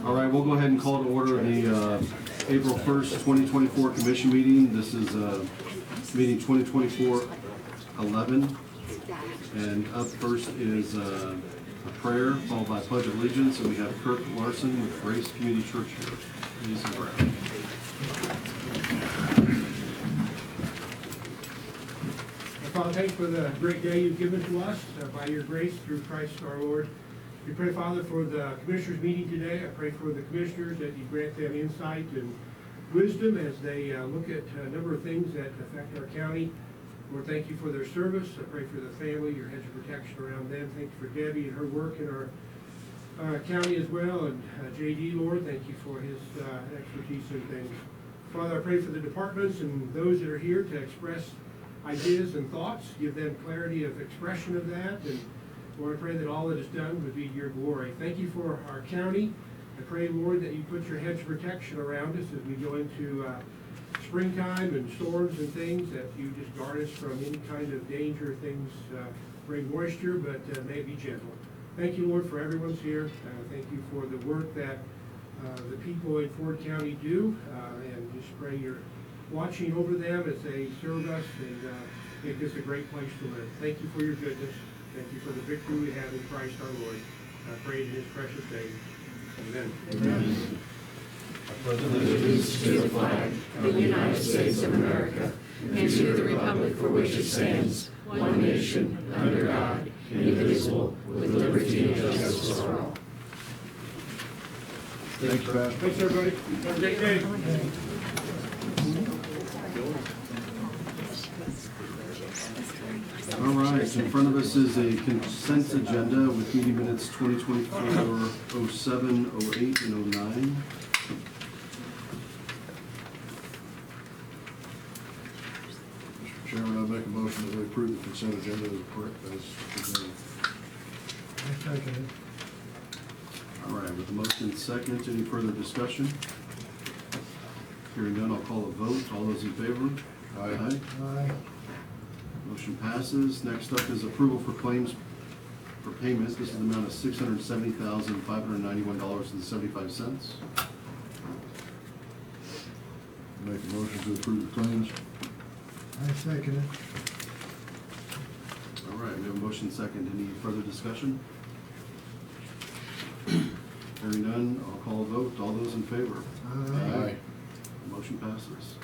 All right, we'll go ahead and call to order the April 1st, 2024 commission meeting. This is meeting 2024-11. And up first is a prayer, followed by Pledge of Allegiance. And we have Kirk Larson with Grace Community Church here. Please and prayer. Father, thanks for the great day you've given to us by your grace through Christ our Lord. We pray, Father, for the commissioners meeting today. I pray for the commissioners that you grant them insight and wisdom as they look at a number of things that affect our county. Lord, thank you for their service. I pray for the family, your hedge of protection around them. Thank you for Debbie and her work in our county as well. And JD, Lord, thank you for his expertise in things. Father, I pray for the departments and those that are here to express ideas and thoughts, give them clarity of expression of that, and Lord, I pray that all that is done would be to your glory. Thank you for our county. I pray, Lord, that you put your hedge of protection around us as we go into springtime and storms and things, that you just guard us from any kind of danger. Things bring moisture, but may be gentle. Thank you, Lord, for everyone's here. Thank you for the work that the people in Ford County do, and just pray you're watching over them as they serve us and make this a great place to live. Thank you for your goodness. Thank you for the victory we have in Christ our Lord. I pray in his precious name. Amen. Amen. I pledge allegiance to the flag of the United States of America and to the republic for which it stands, one nation, under God, indivisible, with liberty and justice for all. Thanks, Pat. Thanks, everybody. Have a great day. All right, in front of us is a consent agenda with meeting minutes 2024, 07, 08, and 09. Mr. Chairman, I make a motion that we approve the consent agenda as presented. All right, with the motion second, any further discussion? Hearing none, I'll call a vote. All those in favor? Aye. Aye. Motion passes. Next up is approval for claims for payment. This is the amount of $670,591.75. Make a motion to approve the claims. I second it. All right, we have a motion second. Any further discussion? Hearing none, I'll call a vote. All those in favor? Aye. Motion passes.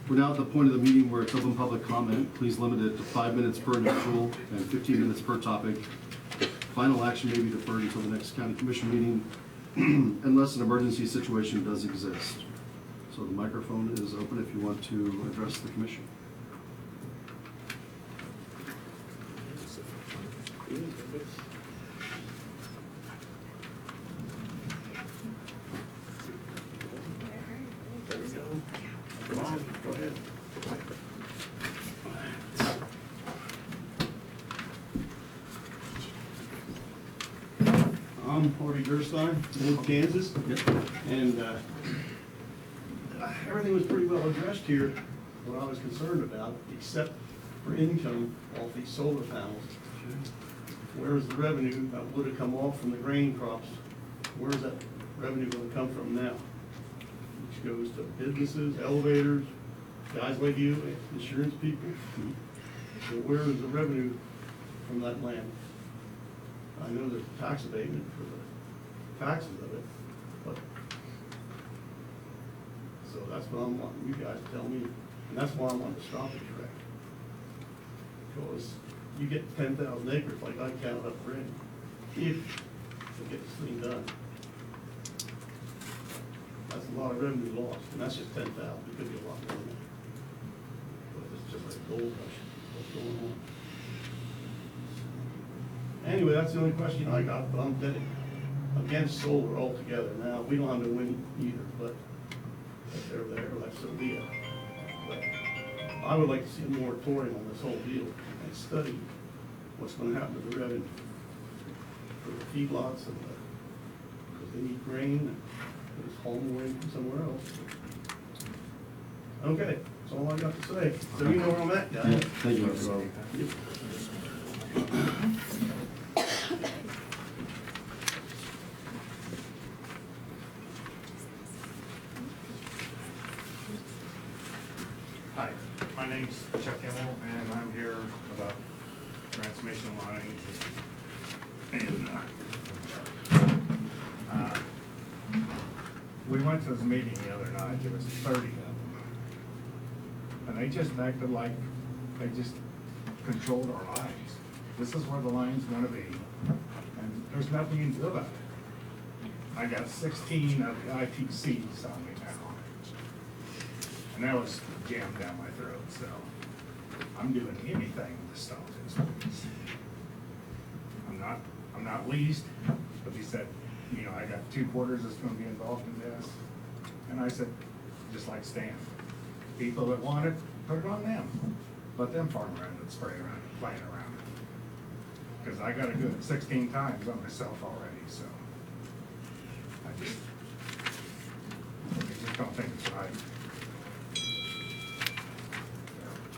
We're now at the point of the meeting where it's open public comment. Please limit it to 5 minutes per individual and 15 minutes per topic. Final action may be deferred until the next county commission meeting unless an emergency situation does exist. So the microphone is open if you want to address the commission. Come on, go ahead. I'm Harvey Gerstein, Wood, Kansas, and everything was pretty well addressed here, what I was concerned about, except for income off these solar panels. Where is the revenue that would have come off from the grain crops? Where is that revenue going to come from now? Which goes to businesses, elevators, guys like you, insurance people. So where is the revenue from that land? I know there's tax abatement for the taxes of it, but, so that's what I'm wanting you guys to tell me, and that's why I want to stop it direct. Because you get 10,000 acres like I counted up for it, if to get this thing done. That's a lot of revenue lost, and that's just 10,000, it could be a lot more than that. But it's just like a gold rush, what's going on. Anyway, that's the only question I got, but I'm dead against solar altogether. Now, we don't have to win either, but if they're there, let so be it. But I would like to see a moratorium on this whole deal and study what's going to happen to the revenue for the feedlots and because they need grain and it's haul more in from somewhere else. Okay, that's all I got to say. So you know where I'm at, guys. Thank you, Mr. Robert. My name's Chuck Emmel, and I'm here about transmission lines. And, we went to this meeting the other night, there was 30 of them. And they just acted like they just controlled our lines. This is where the lines wanna be, and there's nothing you can do about it. I got 16 of the ITCs on me now. And that was jammed down my throat, so I'm doing anything to stop this, please. I'm not leased, but he said, you know, I got 2 quarters that's gonna be involved in this. And I said, just like Stan, people that want it, put it on them. Let them farm around and spray around and plant around it. Cause I got a good 16 times on myself already, so. I just don't think it's right.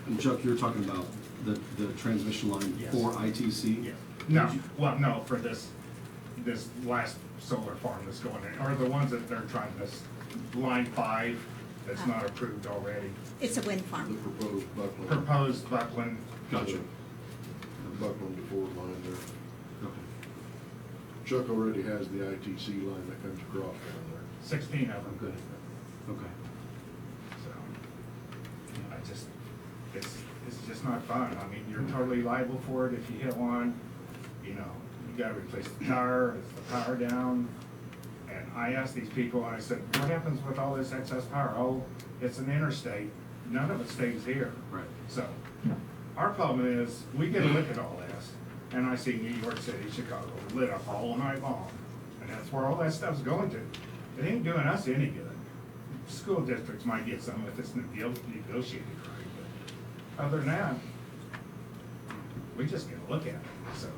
And Chuck, you're talking about the transmission line Yes. for ITC? No, well, no, for this last solar farm that's going in, or the ones that they're trying to, line 5, that's not approved already. It's a wind The farm. proposed Buckland. Proposed Buckland. Gotcha. The Buckland to Ford line there. Okay. Chuck already has the ITC line that comes across down there. 16 of them. Good. Okay. So, it's just not fun. I mean, you're totally liable for it if you hit one, you know, you gotta replace the tire, is the power down? And I asked these people, I said, what happens with all this excess power? Oh, it's an interstate, none of it stays here. Right. So, our problem is, we get a look at all this, and I see New York City, Chicago lit up all night long, and that's where all that stuff's going to. It ain't doing us any good. School districts might get some if it's negotiated right, but other than that, we just get a look at it, so.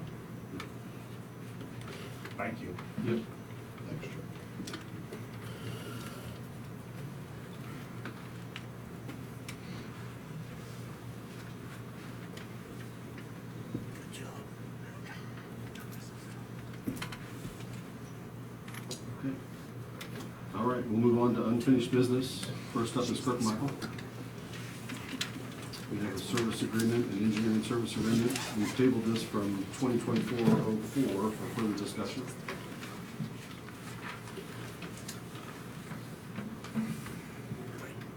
Thank you. Yep. Thanks, Chuck. Okay. All right, we'll move on to unfinished business. First up is Kirk Michael. We have a service agreement, an engineering service agreement. We've tabled this from 2024-04 for further discussion.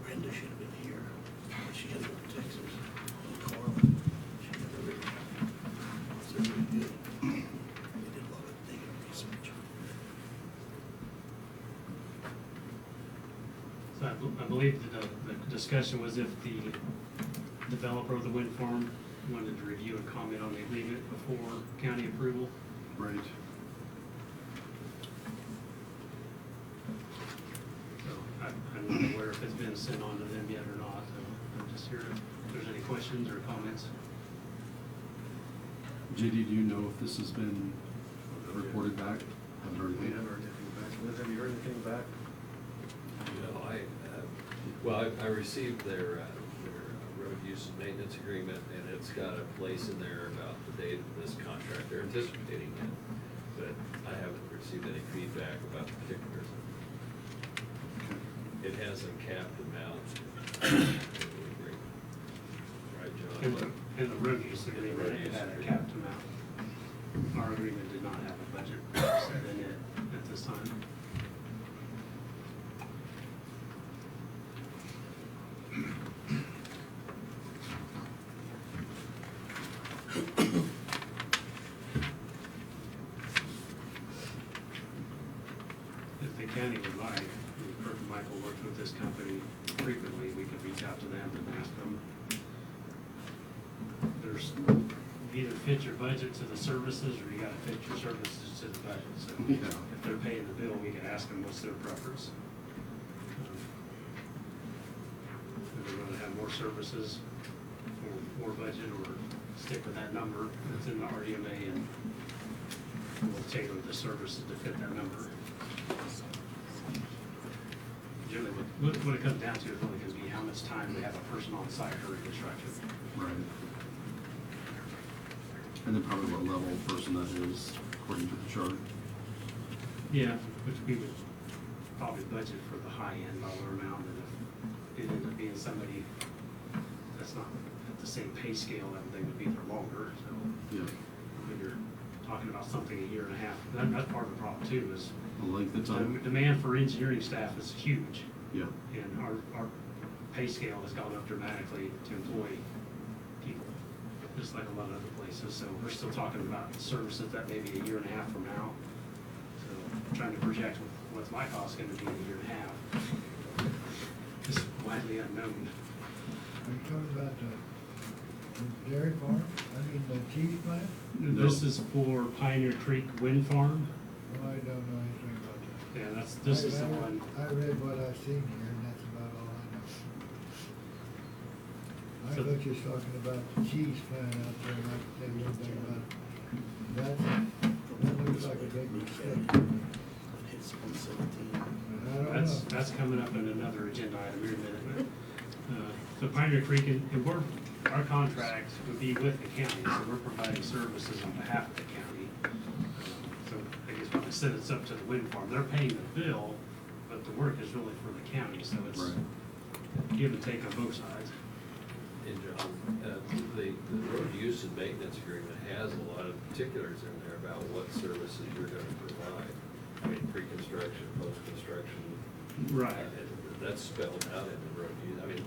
Brenda should have been here. She had to go to Texas. And Carla, she never really, they're really good. They did a lot of data research. So I believe that the discussion was if the developer of the wind farm wanted to review and comment on the agreement before county approval. Right. So I'm not aware if it's been sent on to them yet or not. I'm just here if there's any questions or comments. JD, do you know if this has been reported back? Haven't heard We anything. haven't heard anything back. Liz, have you heard anything back? Well, I received their road use and maintenance agreement, and it's got a place in there about the date of this contract. They're anticipating it, but I haven't received any feedback about the particulars. It hasn't capped amount. Right, John? And the road use agreement had a capped amount. Our agreement did not have a budget set in it at this time. If the county would like, Kirk and Michael worked with this company frequently, we could reach out to them and ask them. There's either fit your budget to the services, or you gotta fit your services to the budget. So Yeah. if they're paying the bill, we can ask them what's their preference. If they wanna have more services, or more budget, or stick with that number that's in the RDMA, and we'll tailor the services to fit that number. Generally, what it comes down to is really gonna be how much time we have a person on site for reconstruction. Right. And then probably what level of person that is, according to the chart. Yeah, which we would probably budget for the high end dollar amount, and if it ended up being somebody that's not at the same pay scale, that they would be there longer, so. Yeah, When you're talking about something a year and a half, that's part of the problem too, is the length of the time. demand for engineering staff is huge. Yeah, And our pay scale has gone up dramatically to employ people, just like a lot of other places. So we're still talking about services that may be a year and a half from now. So trying to project what's my cost gonna be in a year and a half. It's widely unknown. Are you talking about the dairy farm? I mean, the cheese plant? This is for Pioneer Creek Wind Farm. Oh, I don't know anything about that. Yeah, this is the I- one. I read what I've seen here, and that's about all I know. I So- thought you was talking about the cheese plant out there, and I could tell you anything about it. That looks like a big mistake. It's 117. I don't know. That's coming up in another agenda item here in a minute. But, so Pioneer Creek, and our contract would be with the county, so we're providing services on behalf of the county. So I guess when I said it's up to the wind farm, they're paying the bill, but the work is really for the county, so it's Right. give and take on both sides. And John, the road use and maintenance agreement has a lot of particulars in there about what services you're gonna provide. I mean, pre-construction, post-construction. Right. And that's spelled out in the road use. I mean,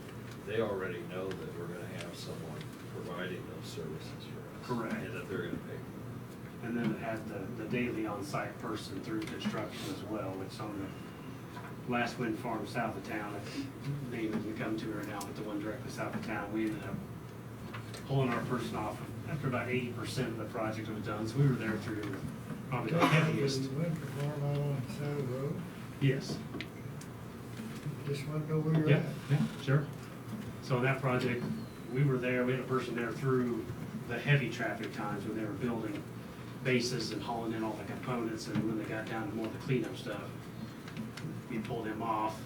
they already know that we're gonna have someone providing those services for us. Correct. And that they're gonna pay. And then it had the daily on-site person through construction as well, which on the last wind farm south of town, the name that we come to right now, but the one directly south of town, we ended up pulling our person off after about 80% of the project was done, so we were there through probably the heaviest. You went to farm out on the side of the road? Yes. Just want to know where you're Yeah, at. yeah, sure. So on that project, we were there, we had a person there through the heavy traffic times when they were building bases and hauling in all the components, and when they got down to more of the cleanup stuff, we pulled him off,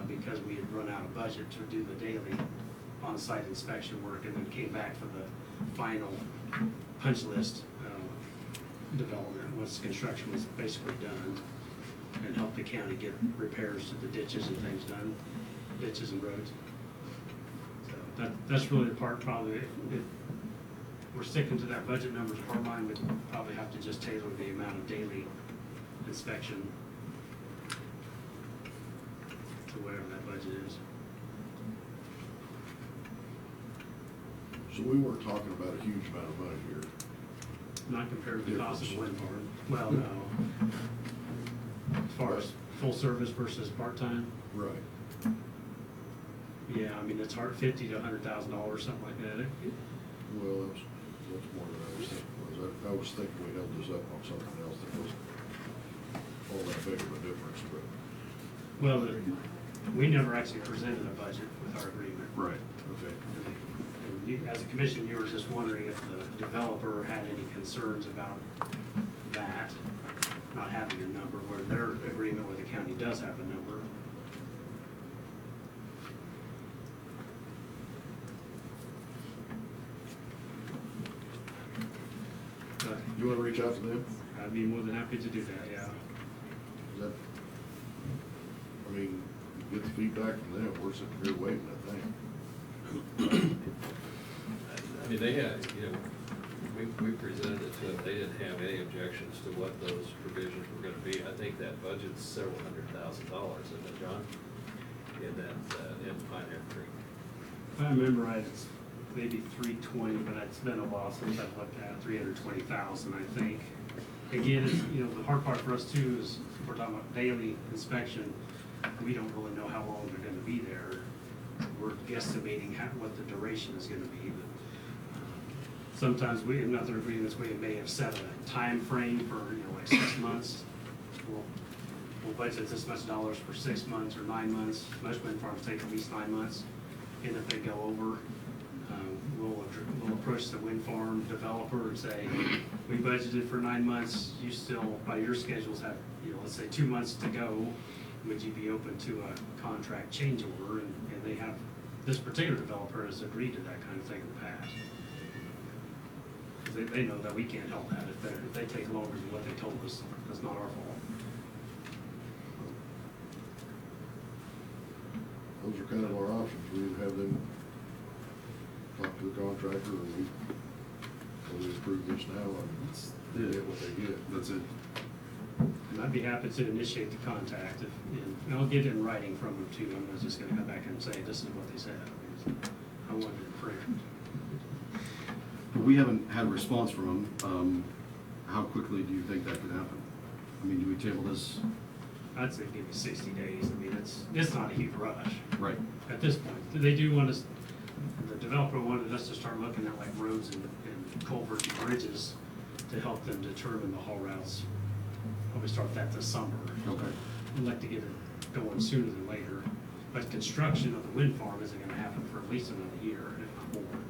because we had run out of budget to do the daily on-site inspection work, and then came back for the final punch list, development, once construction was basically done, and helped the county get repairs to the ditches and things done, ditches and roads. So that's really the part probably, if we're sticking to that budget numbers, our line would probably have to just tailor the amount of daily inspection to whatever that budget is. So we weren't talking about a huge amount of money here. Not compared to the cost of a wind farm. Well, no. As far as full service versus part-time, Right. yeah, I mean, it's hard, $50,000 to $100,000, something like that. Well, that's more than I was thinking. I was thinking we held this up on something else that wasn't all that big of a difference, but. Well, we never actually presented a budget with our agreement. right. Okay. And you, as a commission, you were just wondering if the developer had any concerns about that, not having a number, where their agreement with the county does have a number. But You wanna reach out to them? I'd be more than happy to do that, yeah. Is that, I mean, get the feedback from them, we're sitting here waiting, I think. I mean, they had, you know, we presented it to them, they didn't have any objections to what those provisions were gonna be. I think that budget's several $100,000, isn't it, John? In that, in Pioneer Creek. If I remember right, it's maybe 320, but it's been a while since I've looked at it, 320,000, I think. Again, it's, you know, the hard part for us too is, if we're talking about daily inspection, we don't really know how long they're gonna be there. We're guesstimating what the duration is gonna be, but sometimes we, in other agreements, we may have set a time frame for, you know, like 6 months. We'll budget this much dollars for 6 months or 9 months. Most wind farms take at least 9 months. And if they go over, we'll approach the wind farm developer and say, we budgeted for 9 months, you still, by your schedules, have, you know, let's say 2 months to go. Would you be open to a contract change order? And they have, this particular developer has agreed to that kind of thing in the past. Because they know that we can't help that. If they take longer than what they told us, that's not our fault. Those are kind of our options, we either have them to the contractor, and we approve this now, and they get what they get. That's it. And I'd be happy to initiate the contact, and I'll get it in writing from them too. I'm not just gonna come back and say, this is what they said. I wanted it print. But we haven't had a response from them. How quickly do you think that could happen? I mean, do we table this? I'd say give me 60 days. I mean, it's not a huge rush Right. at this point. They do want us, the developer wanted us to start looking at like roads and culverts and bridges to help them determine the haul routes. Probably start that this summer. Okay. We'd like to get it going sooner than later. But construction of the wind farm isn't gonna happen for at least another year, if not more.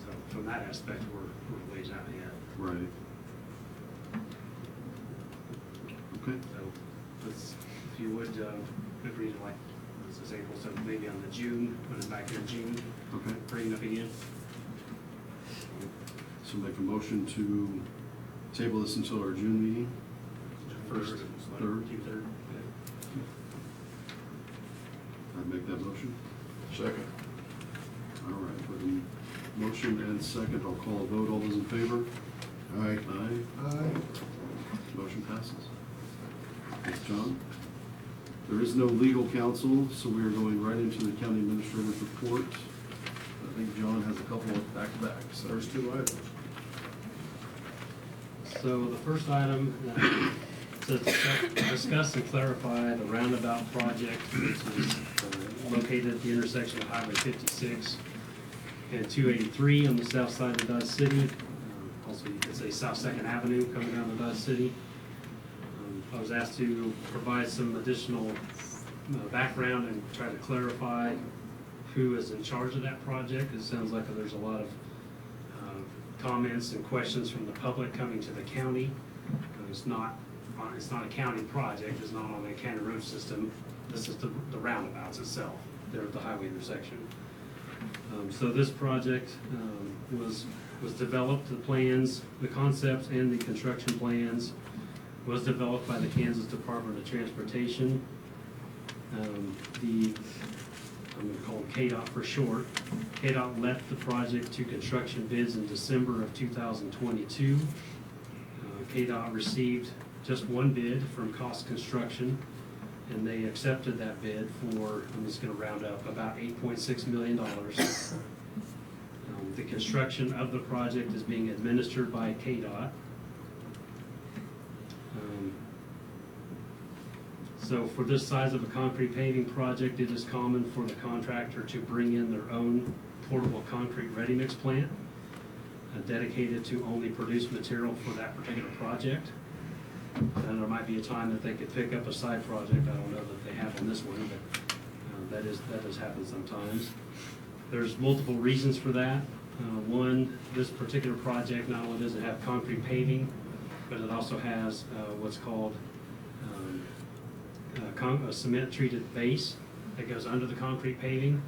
So from that aspect, we're ways out yet. Right. Okay. So let's, if you would, agree to like, this is April, so maybe on the June, put it back in June, Okay. bring it up again. So make a motion to table this until our June meeting. First, Third. June 3rd. I'd make that motion. Second. All right, with a motion and second, I'll call a vote. All those in favor? Aye. Aye. Motion passes. Thanks, John. There is no legal counsel, so we are going right into the county administrator's report. I think John has a couple of back-to-back. So First two items. So the first item, to discuss and clarify the roundabout project, which is located at the intersection of Highway 56 and 283 on the south side of Dodge City. Also, you could say South Second Avenue coming down to Dodge City. I was asked to provide some additional background and try to clarify who is in charge of that project. It sounds like there's a lot of comments and questions from the public coming to the county. It's not a county project, it's not on a county road system. This is the roundabouts itself. They're at the highway intersection. So this project was developed, the plans, the concepts and the construction plans was developed by the Kansas Department of Transportation. I'm going to call them KDOT for short. KDOT let the project to construction bids in December of 2022. KDOT received just one bid from Cost Construction, and they accepted that bid for, I'm just going to round up, about $8.6 million. The construction of the project is being administered by KDOT. So for this size of a concrete paving project, it is common for the contractor to bring in their own portable concrete ready-mix plant dedicated to only produce material for that particular project. And there might be a time that they could pick up a side project. I don't know that they have on this one, but that does happen sometimes. There's multiple reasons for that. One, this particular project not only does it have concrete paving, but it also has what's called a cement treated base that goes under the concrete paving.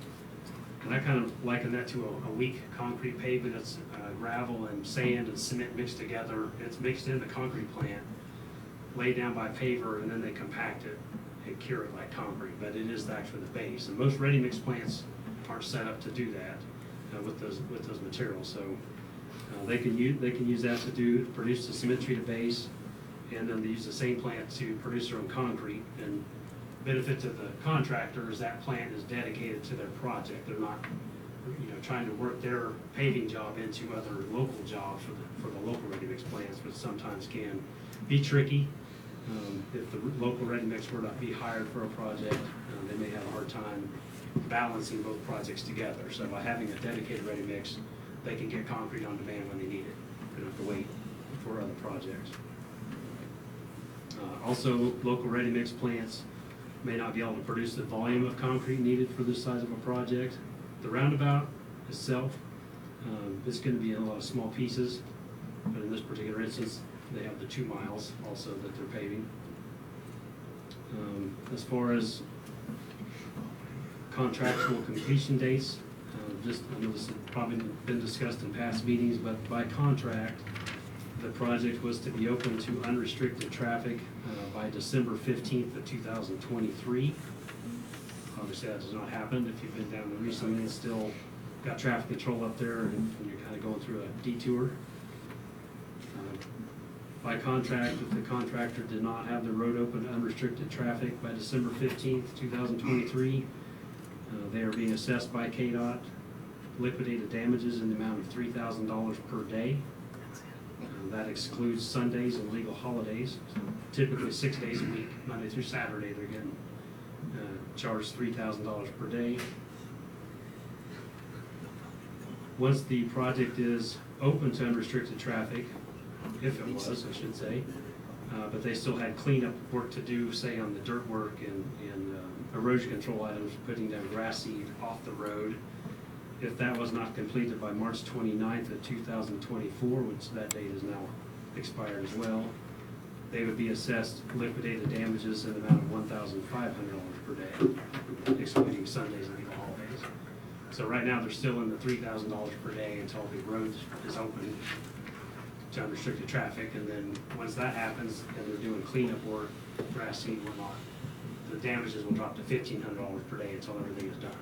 And I kind of liken that to a weak concrete pavement. It's gravel and sand and cement mixed together. It's mixed in the concrete plant, laid down by paver, and then they compact it and cure it like concrete. But it is actually the base. And most ready-mix plants aren't set up to do that with those materials. So they can use that to produce the cement treated base, and then they use the same plant to produce their own concrete. And benefit to the contractor is that plant is dedicated to their project. They're not, trying to work their paving job into other local jobs for the local ready-mix plants, which sometimes can be tricky. If the local ready-mix were not be hired for a project, they may have a hard time balancing both projects together. So by having a dedicated ready-mix, they can get concrete on demand when they need it. They don't have to wait for other projects. Also, local ready-mix plants may not be able to produce the volume of concrete needed for this size of a project. The roundabout itself is going to be in a lot of small pieces, but in this particular instance, they have the 2 miles also that they're paving. As far as contractual completion dates, I know this has probably been discussed in past meetings, but by contract, the project was to be open to unrestricted traffic by December 15th of 2023. Obviously, that has not happened. If you've been down there recently, it's still got traffic control up there, and you're kind of going through a detour. By contract, if the contractor did not have the road open to unrestricted traffic by December 15th, 2023, they are being assessed by KDOT liquidated damages in the amount of $3,000 per day. That excludes Sundays and legal holidays. So typically 6 days a week, Monday through Saturday, they're getting charged $3,000 per day. Once the project is open to unrestricted traffic, if it was, I should say, but they still had cleanup work to do, say on the dirt work and erosion control items, putting down grass seed off the road. If that was not completed by March 29th of 2024, which that date is now expired as well, they would be assessed liquidated damages in the amount of $1,500 per day, excluding Sundays and legal holidays. So right now, they're still in the $3,000 per day until the road is open to unrestricted traffic, and then once that happens and they're doing cleanup work, grass seed and whatnot, the damages will drop to $1,500 per day until everything is done.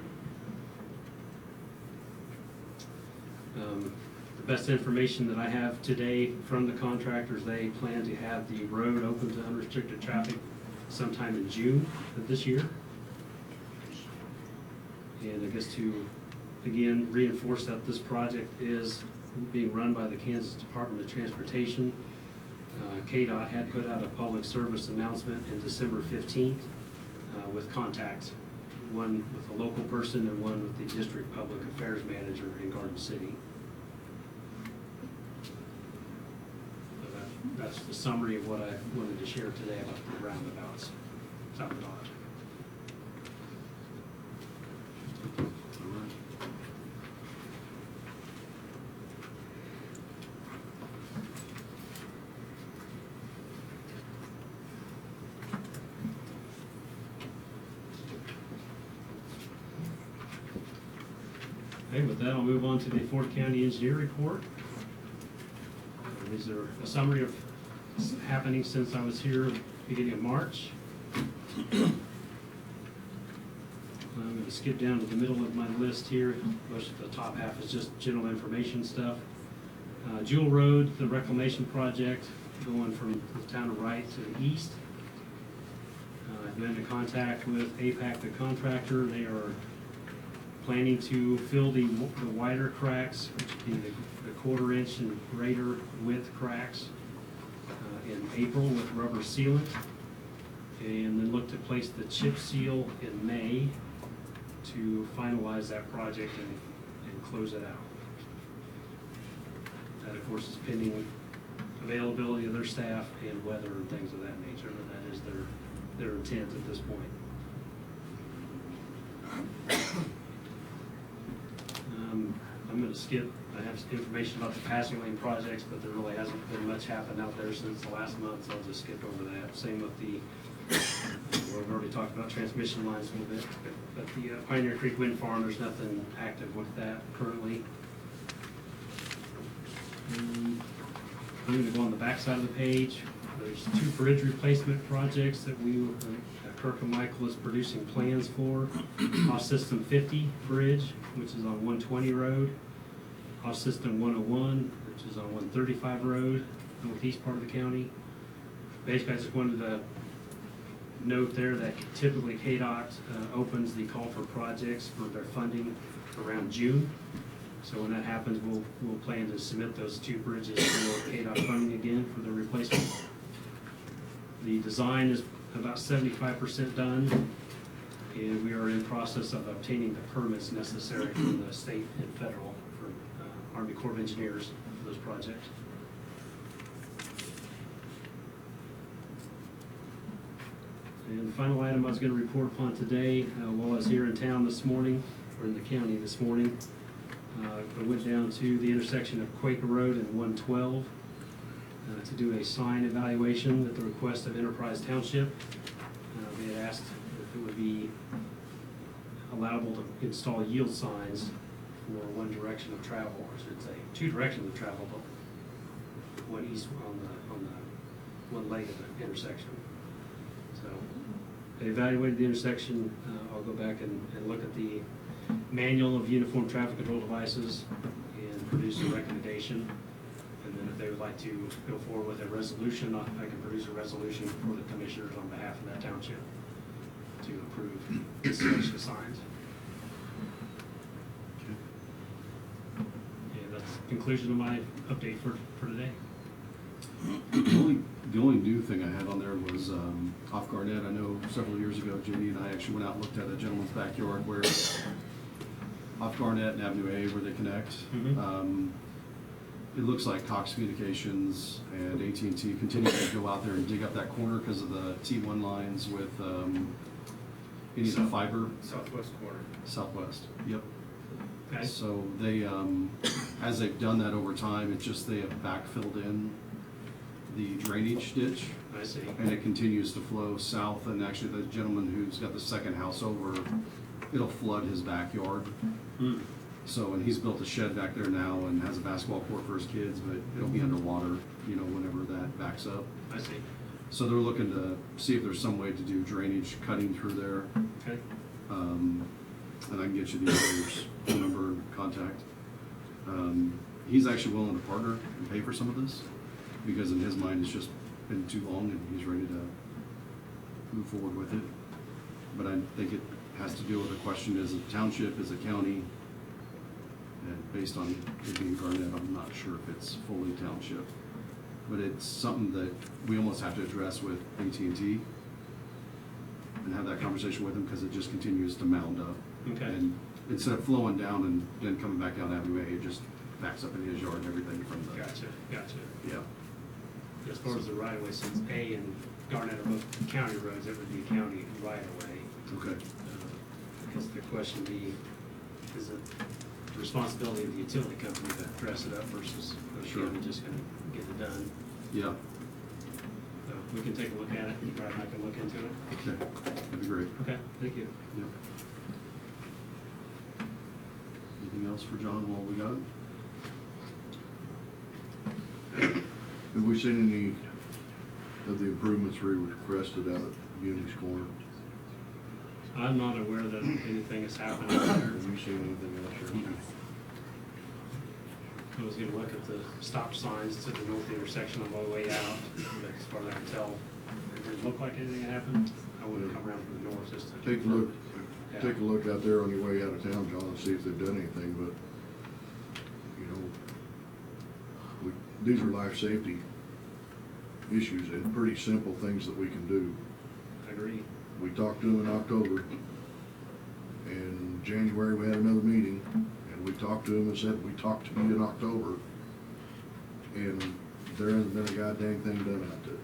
The best information that I have today from the contractors, they plan to have the road open to unrestricted traffic sometime in June of this year. And I guess to, again, reinforce that this project is being run by the Kansas Department of Transportation. KDOT had put out a public service announcement in December 15th with contacts, one with a local person and one with the district public affairs manager in Garden City. So that's the summary of what I wanted to share today about the roundabouts, South Dodge. Okay, with that, I'll move on to the Fort County Engineer Report. These are a summary of happening since I was here beginning of March. I'm going to skip down to the middle of my list here. Most of the top half is just general information stuff. Jewel Road, the reclamation project, going from the town of Wright to the east. I've been in contact with APAC, the contractor. They are planning to fill the wider cracks, which would be the 1/4 inch and greater width cracks in April with rubber sealant, and then look to place the chip seal in May to finalize that project and close it out. That, of course, is pending availability of their staff and weather and things of that nature, but that is their intent at this point. I'm going to skip. I have some information about the passing lane projects, but there really hasn't been much happen out there since the last month, so I'll just skip over that. Same with the, we've already talked about transmission lines a little bit, but the Pioneer Creek Wind Farm, there's nothing active with that currently. I'm going to go on the back side of the page. There's 2 bridge replacement projects that Kirk and Michael is producing plans for. Off System 50 Bridge, which is on 120 Road. Off System 101, which is on 135 Road, northeast part of the county. Basically, I just wanted to note there that typically KDOT opens the call for projects for their funding around June. So when that happens, we'll plan to submit those 2 bridges for KDOT funding again for the replacement. The design is about 75% done, and we are in process of obtaining the permits necessary from the state and federal for Army Corps of Engineers for those projects. And the final item I was going to report upon today, while I was here in town this morning, or in the county this morning, I went down to the intersection of Quaker Road and 112 to do a sign evaluation at the request of Enterprise Township. They had asked if it would be allowable to install yield signs for one direction of travel, or I should say 2 directions of travel, but one east on the one leg of the intersection. So they evaluated the intersection. I'll go back and look at the manual of uniform traffic control devices and produce a recommendation. And then if they would like to go forward with a resolution, I can produce a resolution for the commissioners on behalf of that township to approve installation of signs. And that's the conclusion of my update for today. The only new thing I had on there was off Garnett. I know several years ago, Jenny and I actually went out and looked at a gentleman's backyard where off Garnett and Avenue A where they connect. Mhm. It looks like Cox Communications and AT&T continue to go out there and dig up that corner because of the T1 lines with any of the fiber. Southwest corner. Southwest, yep. Okay. So they, as they've done that over time, it's just they have backfilled in the drainage ditch, I see. and it continues to flow south, and actually the gentleman who's got the second house over, it'll flood his backyard. Hmm. So, and he's built a shed back there now and has a basketball court for his kids, but it'll be underwater, you know, whenever that backs up. I see. So they're looking to see if there's some way to do drainage cutting through there. Okay. And I can get you the owner's phone number and contact. He's actually willing to partner and pay for some of this, because in his mind, it's just been too long and he's ready to move forward with it. But I think it has to do with the question, is it township, is it county? And based on it being Garnett, I'm not sure if it's fully township. But it's something that we almost have to address with AT&T and have that conversation with them, because it just continues to mound up. Okay. And instead of flowing down and then coming back down Avenue A, it just backs up in his yard and everything from the. Gotcha. Yeah. As far as the right of way, since A and Garnett are both county roads, it would be county right of way. Okay. I guess the question be, is it the responsibility of the utility company to dress it up versus the Sure. county just gonna get it done? Yeah. So we can take a look at it, and Brad and I can look into it. Okay. That'd be great. Okay, thank you. Yep. Anything else for John while we got it? Have we seen any of the improvements we requested out at Unity's Corner? I'm not aware that anything has happened. Have you seen anything else? I was gonna look at the stop signs to the north intersection on my way out, but as far as I can tell, it didn't look like anything happened. I wouldn't come around from the north just to. Take a look, Yeah. take a look out there on your way out of town, John, and see if they've done anything, but, you know, these are life safety issues and pretty simple things that we can do. I agree. We talked to them in October. In January, we had another meeting, and we talked to them and said, we talked to you in October. And there hasn't been a goddamn thing done out there.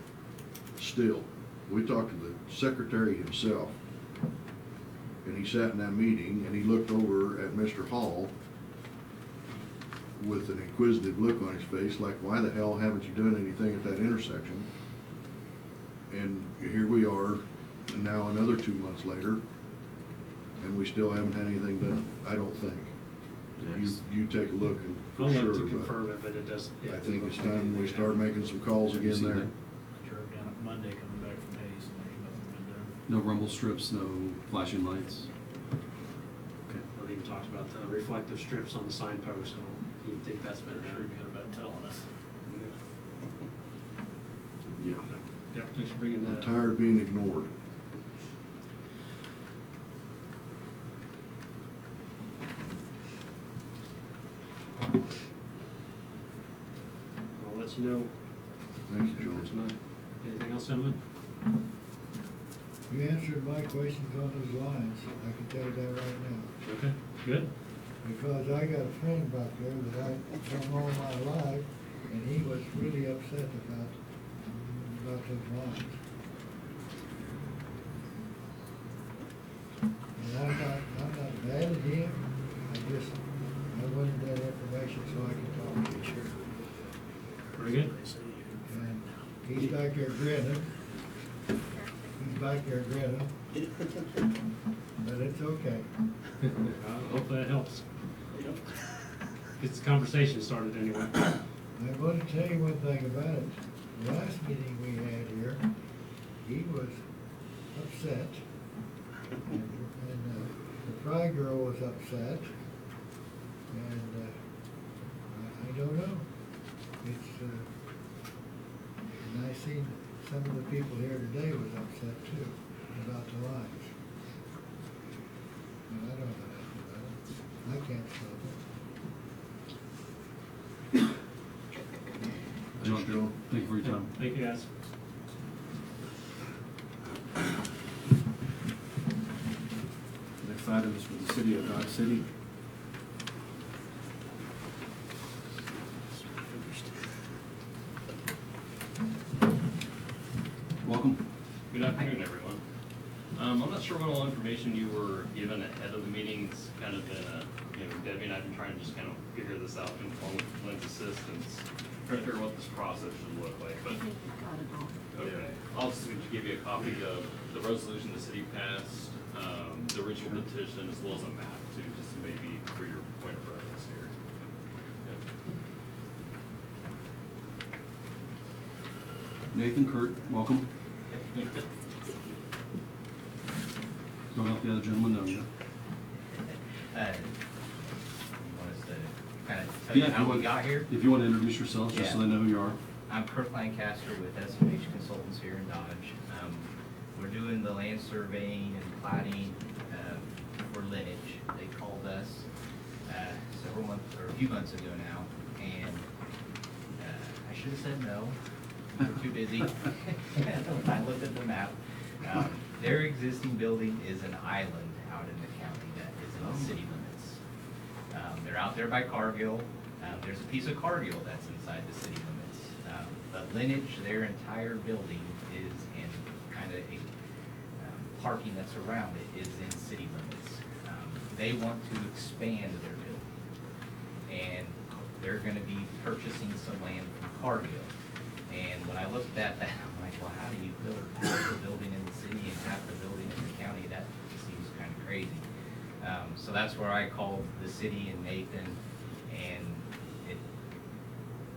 Still, we talked to the secretary himself, and he sat in that meeting, and he looked over at Mr. Hall with an inquisitive look on his face, like, why the hell haven't you done anything at that intersection? And here we are, and now another 2 months later, and we still haven't had anything done, I don't think. You take a look and I'll for look sure, to but confirm it, but it does. I think it's time we start making some calls Have you again seen there. that? I drove down it Monday coming back from Hayes, and there's nothing been done. No rumble strips, no flashing lights? Okay. Well, they even talked about the reflective strips on the signpost, so you'd think that's been They're pretty done. good about telling us. Yeah. Yep, thanks for bringing I'm that up. tired of being ignored. I'll let you know. Thank you, There's John. not anything else, gentlemen? You answered my questions on those lines, I can tell you that right now. Okay, good. Because I got a friend back there that I've known all my life, and he was really upset about those lines. And I'm not mad at him, I wanted that information so I could talk to you. Sure. Very good. And he's back there grinning. He's back there grinning. But it's okay. I hope that helps. Gets the conversation started anyway. I'm going to tell you one thing about it. The last meeting we had here, he was upset. And the Fry girl was upset, and, I don't know. It's, and I seen some of the people here today was upset too, about the lines. And I don't know nothing about it. I can't stop it. John, thank you for your time. Thank you, guys. Next item is for the city of Dodge City. Welcome. Good afternoon, everyone. I'm not sure what all information you were given ahead of the meeting. It's kind of been Debbie and I have been trying to just kind of figure this out along with Lynn's assistance, trying to figure out what this process should look like, but. Okay, I'll just give you a copy of the resolution the city passed, the original petition, as well as a map too, just maybe for your point of reference here. Nathan, Kurt, welcome. Don't help the other gentleman know you. Want us to kind of tell you If how you we want- got here? If you want to introduce yourselves, just so Yeah. they know who you are. I'm Kurt Lancaster with SMH Consultants here in Dodge. We're doing the land surveying and plating for lineage. They called us several months, or a few months ago now, and I should have said no. We were too busy. When I looked at the map, their existing building is an island out in the county that is in the city limits. They're out there by Cargill. There's a piece of Cargill that's inside the city limits. But Lineage, their entire building is in kind of a parking that's around it is in city limits. They want to expand their building, and they're gonna be purchasing some land from Cargill. And when I looked at that, I'm like, well, how do you build half the building in the city and half the building in the county? That seems kind of crazy. So that's where I called the city and Nathan, and it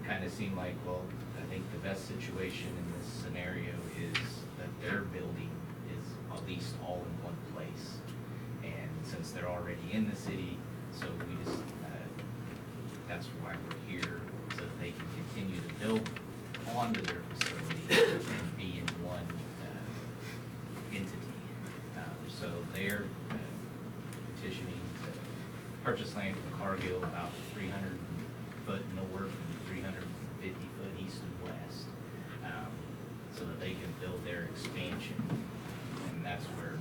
kind of seemed like, well, I think the best situation in this scenario is that their building is at least all in one place. And since they're already in the city, so we just, that's why we're here, so that they can continue to build onto their facility and be in one entity. So they're petitioning to purchase land from Cargill about 300 foot north and 350 foot east and west, so that they can build their expansion. And that's where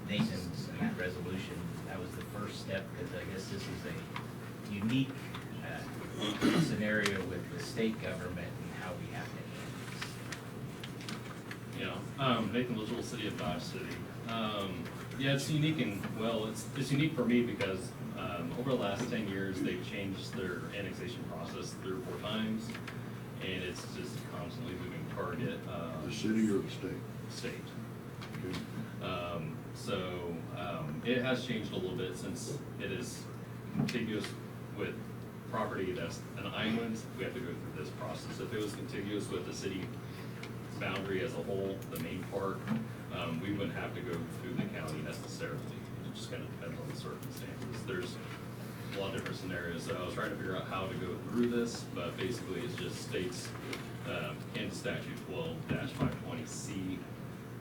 Nathan's, in that resolution, that was the first step, because I guess this is a unique scenario with the state government and how we have to handle this. Nathan Little, City of Dodge City. Yeah, it's unique and, well, it's unique for me because over the last 10 years, they've changed their annexation process 3 or 4 times, and it's just constantly moving target. The city or the state? State. Okay. It has changed a little bit since it is contiguous with property that's an island. We have to go through this process. If it was contiguous with the city boundary as a whole, the main part, we wouldn't have to go through the county necessarily. It just kind of depends on the circumstances. There's a lot of different scenarios. So I was trying to figure out how to go through this, but basically it just states, Kansas Statute 12-520C,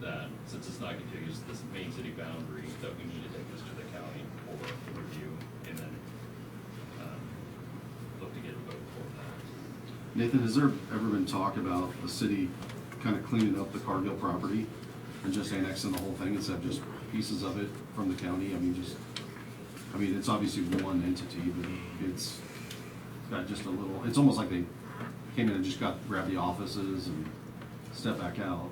that since it's not contiguous to this main city boundary, that we need to take this to the county for review and then look to get a vote for that. Nathan, has there ever been talk about the city kind of cleaning up the Cargill property and just annexing the whole thing instead of just pieces of it from the county? It's obviously one entity, but it's got just a little, it's almost like they came in and just grabbed the offices and stepped back out.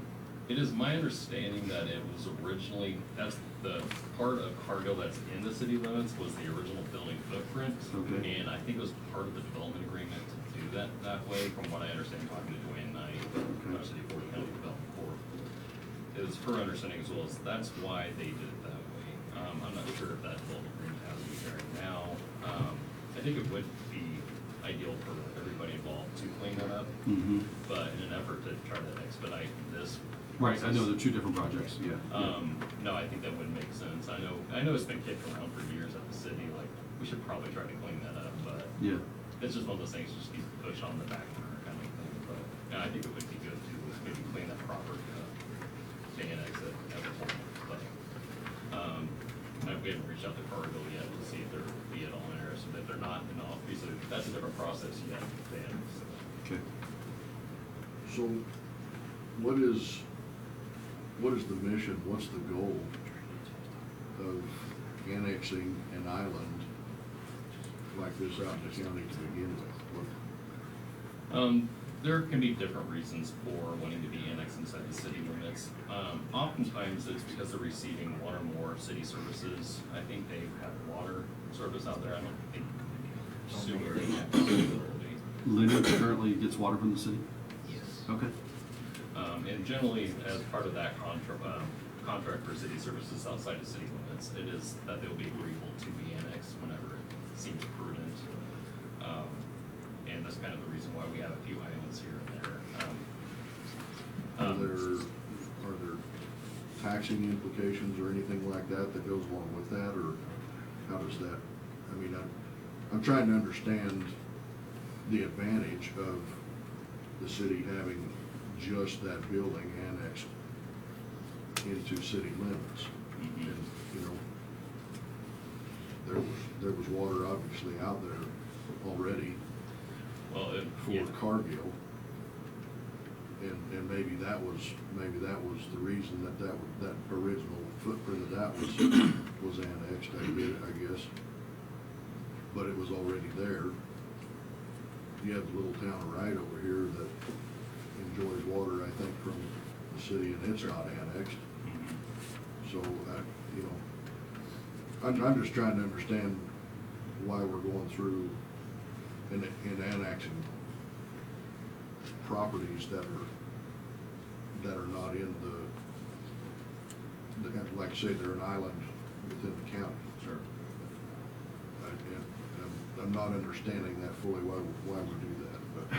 It is my understanding that it was originally, that's the part of Cargill that's in the city limits was the original building footprint. Okay. And I think it was part of the development agreement to do that way, from what I understand, talking to Dwayne Knight, Dodge City Board of County Development Corp. It was her understanding as well as that's why they did it that way. I'm not sure if that development agreement has to be there now. I think it would be ideal for everybody involved to clean that up. Mm-hmm. But in an effort to try to expedite this Right, I process. know they're two different projects, yeah. No, I think that wouldn't make sense. I know it's been kicked around for years at the city, like, we should probably try to clean that up, but Yeah. it's just one of those things, just needs to push on the back burner kind of thing, but, and I think it would be good to maybe clean that property up, to annex it as a whole, but, we haven't reached out to Cargill yet to see if they're be at all interested. If they're not, then obviously, that's a different process yet, then, so. Okay. So what is the mission, what's the goal of annexing an island like this out in the county to begin with? There can be different reasons for wanting to be annexed inside the city limits. Oftentimes it's because they're receiving one or more city services. I think they have water service out there, I don't think sewer. They have sewer. Lineage currently gets water from the city? Yes. Okay. And generally, as part of that contract for city services outside of city limits, it is that they'll be agreeable to be annexed whenever it seems prudent. And that's kind of the reason why we have a few islands here and there. Are there taxing implications or anything like that that goes along with that, or how does that, I mean, I'm trying to understand the advantage of the city having just that building annexed into city limits. Mhm. And, you know, there was water obviously out there already Well, for yeah. Cargill. And maybe that was the reason that original footprint of that was annexed, I guess. But it was already there. You have the little town of Wright over here that enjoys water, I think, from the city, and it's not annexed. Mhm. So, you know, I'm just trying to understand why we're going through and annexing properties that are not in like say they're an island within the county. Sure. I'm not understanding that fully why we do that, but.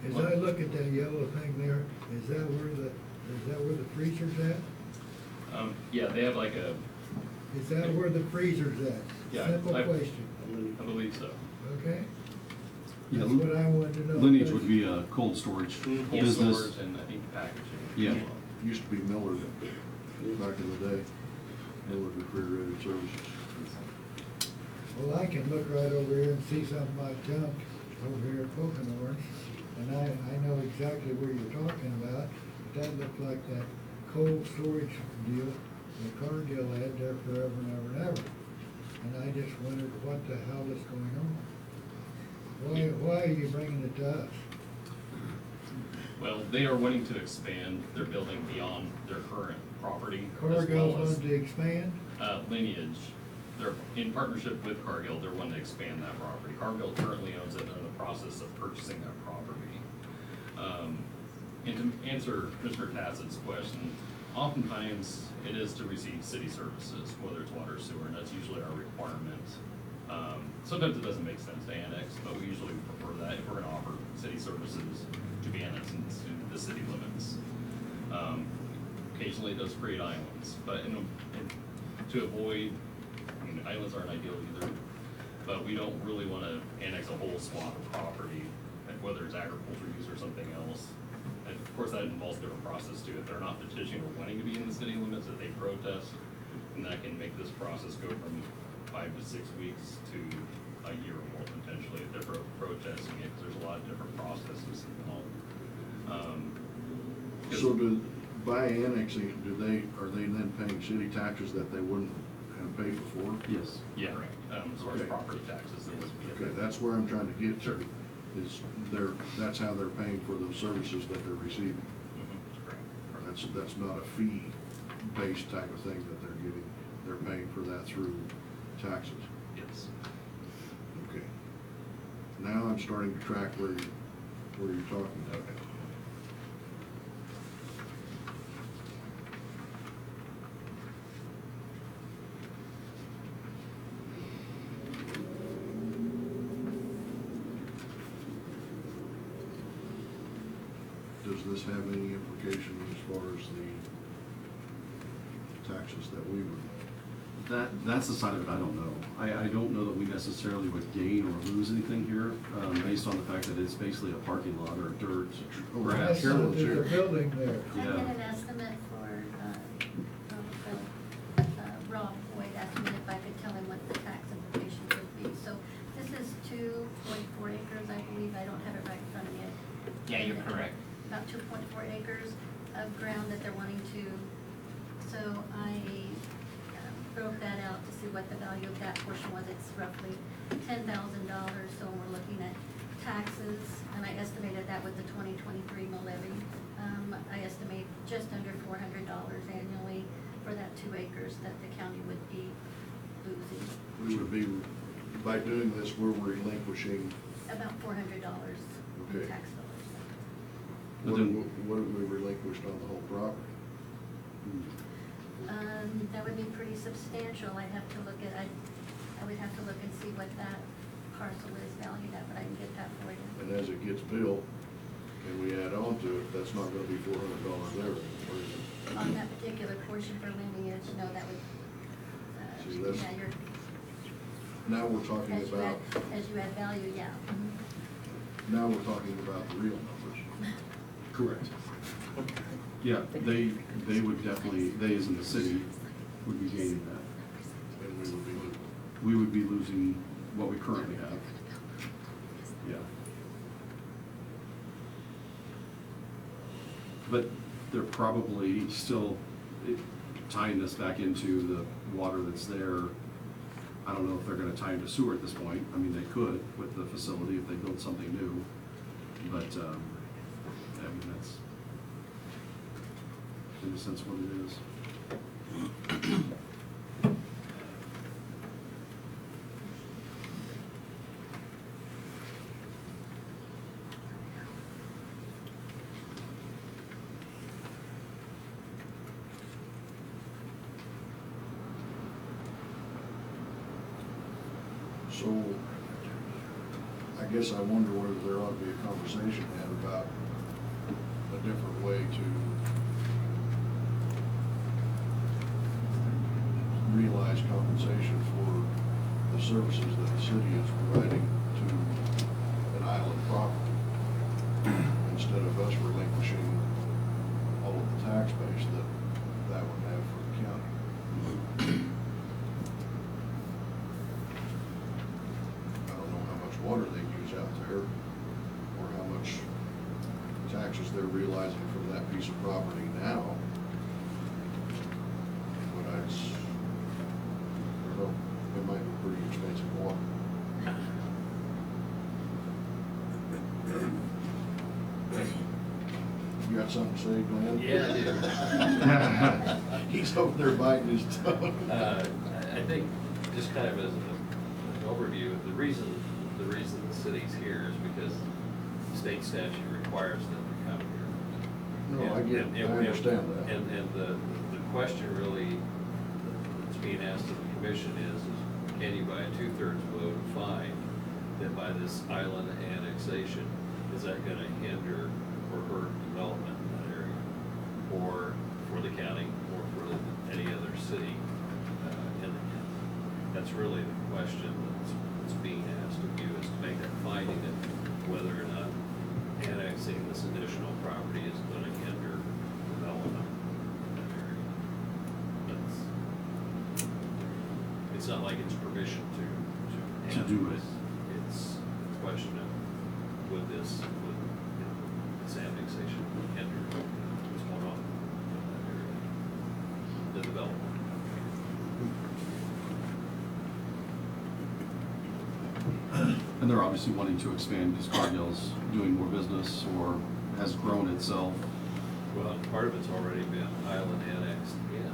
As I look at that yellow thing there, is that where the freezer's at? Yeah, they have like a, Is that where the freezer's at? Yeah, Simple I question, believe so. okay? Yeah, That's what I wanted to know. Lineage would be a cold storage Cold business. storage and I think packaging. Yeah. Used to be Miller back in the day, Miller Refrigerated Services. Well, I can look right over here and see some of my junk over here at Pocono, and I know exactly where you're talking about. That looked like that cold storage deal that Cargill had there forever and ever and ever. And I just wondered what the hell is going on? Why are you bringing it to us? Well, they are wanting to expand their building beyond their current property. as Cargill well as, wanted to expand? Lineage, they're in partnership with Cargill, they're wanting to expand that property. Cargill currently owns it and in the process of purchasing that property. And to answer Mr. Tassett's question, oftentimes it is to receive city services, whether it's water, sewer, and that's usually our requirement. Sometimes it doesn't make sense to annex, but we usually prefer that if we're gonna offer city services to be annexed into the city limits. Occasionally it does create islands, but to avoid, I mean, islands aren't ideal either, but we don't really wanna annex a whole swath of property, whether it's agriculture use or something else. And of course, that involves a different process too. If they're not petitioning or wanting to be in the city limits, if they protest, then that can make this process go from 5 to 6 weeks to a year or more potentially if they're protesting it, because there's a lot of different processes involved. So by annexing, are they then paying city taxes that they wouldn't have paid before? Yes. Yeah, as far as Okay. property taxes, it was. Okay, that's where I'm trying to get Sure. to, is that's how they're paying for those services that they're receiving. Mhm, correct. That's not a fee-based type of thing that they're getting, they're paying for that through taxes. Yes. Okay. Now I'm starting to track where you're talking about. Okay. Does this have any implications far as the taxes that we would, That's the side of it I don't know. I don't know that we necessarily would gain or lose anything here, based on the fact that it's basically a parking lot or dirt, grass. Carolyn's There's here. a building there. I Yeah. get an estimate for, Rob Boyd asked me if I could tell him what the tax implications would be. So this is 2.4 acres, I believe, I don't have it right in front of me. Yeah, you're correct. About 2.4 acres of ground that they're wanting to, so I broke that out to see what the value of that portion was. It's roughly $10,000, so we're looking at taxes, and I estimated that with the 2023 mill levy. I estimate just under $400 annually for that 2 acres that the county would be losing. we would be, by doing this, we're relinquishing, About $400 Okay. in tax dollars. But what then- have we relinquished on the whole property? That would be pretty substantial. I'd have to look at, I would have to look and see what that parcel is valued at, but I can get that for you. And as it gets built, and we add on to it, that's not gonna be $400 there, or is it? On that particular portion for lineage, no, that would, See, that's- yeah, you're, Now we're talking as you add, about, as you add value, yeah. now we're talking about the real numbers. Correct. Yeah, they would definitely, they as in the city, would be gaining that. And we would be losing. We would be losing what we currently have. Yeah. But they're probably still tying this back into the water that's there. I don't know if they're gonna tie into sewer at this point. I mean, they could with the facility if they build something new. But, I mean, that's in a sense what it is. So, I guess I wonder whether there ought to be a conversation had about a different way to realize compensation for the services that the city is providing to an island property, instead of us relinquishing all of the tax base that would have for the county. I don't know how much water they use out there, or how much taxes they're realizing from that piece of property now. But I don't know, it might be pretty expensive water. You got something to say, Glenn? Yeah, I do. He's over there biting his tongue. I think, just kind of as an overview, the reason the city's here is because state statute requires them to come here. No, I get it. I understand that. And the question really that's being asked of the commission is can you by a 2/3 vote find that by this island annexation, is that gonna hinder or hurt development in that area? Or for the county, or for any other city in the county? That's really the question that's being asked of you, is to make that finding of whether or not annexing this additional property is gonna hinder development in that area. It's not like it's permission to do it. It's a question of would this annexation hinder what's going on in that area, the development. And they're obviously wanting to expand because Cargill's doing more business or has grown itself. Well, part of it's already been island annexed in the